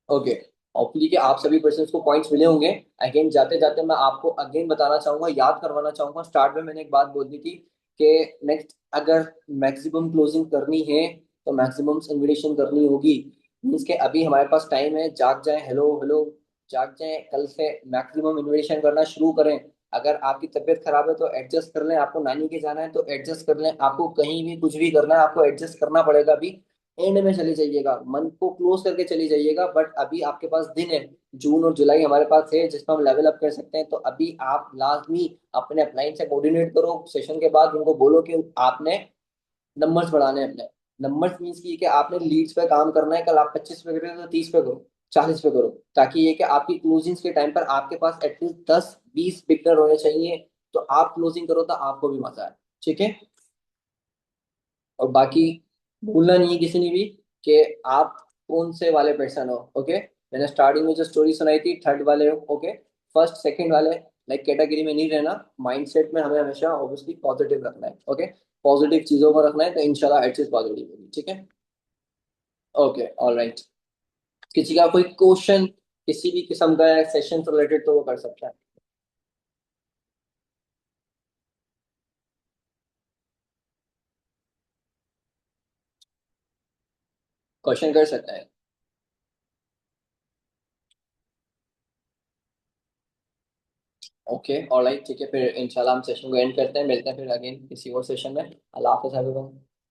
ओके, होपफुली कि आप सभी पर्सन को पॉइंट्स मिले होंगे। अगेन जाते जाते मैं आपको अगेन बताना चाहूंगा, याद करवाना चाहूंगा, स्टार्ट में मैंने एक बात बोल दी थी कि नेक्स्ट अगर मैक्सिमम क्लोजिंग करनी है तो मैक्सिमम इन्विटेशन करनी होगी। मीन्स के अभी हमारे पास टाइम है, जाग जाए, हेलो हेलो, जाग जाए, कल से मैक्सिमम इन्विटेशन करना शुरू करें। अगर आपकी तबीयत खराब है तो एडजस्ट कर लें, आपको नानी के जाना है तो एडजस्ट कर लें, आपको कहीं भी कुछ भी करना है आपको एडजस्ट करना पड़ेगा। अभी एंड में चले जाइएगा, मन को क्लोज करके चली जाइएगा, बट अभी आपके पास दिन है, जून और जुलाई हमारे पास है जिसमें हम लेवल अप कर सकते हैं। तो अभी आप लाजमी अपने अपलाइन से कोऑर्डिनेट करो, सेशन के बाद उनको बोलो कि आपने नंबर्स बढ़ाने हैं अपने। नंबर्स मीन्स की कि आपने लीड्स पे काम करना है, कल आप 25 पे करें तो 30 पे करो, 40 पे करो, ताकि ये कि आपकी क्लोजिंग्स के टाइम पर आपके पास एटलीस्ट 10 20 बिगनर होने चाहिए, तो आप क्लोजिंग करो तो आपको भी मजा है। ठीक है, और बाकी भूलना नहीं है किसी ने भी कि आप कौन से वाले पर्सन हो। ओके, मैंने स्टार्टिंग में जो स्टोरी सुनाई थी, थर्ड वाले हो। ओके, फर्स्ट सेकंड वाले लाइक कैटेगरी में नहीं रहना। माइंडसेट में हमें हमेशा ऑब्वियसली पॉजिटिव रखना है। ओके, पॉजिटिव चीजों को रखना है, तो इंशाल्लाह हर चीज पॉजिटिव होगी। ठीक है, ओके, ऑलराइट। किसी का कोई क्वेश्चन किसी भी किस्म का है सेशन से रिलेटेड, तो वो कर सकता है। क्वेश्चन कर सकता है। ओके, ऑलराइट, ठीक है, फिर इंशाल्लाह हम सेशन को एंड करते हैं, मिलते हैं फिर अगेन किसी और सेशन में। अल्लाह हाफिज़ everyone।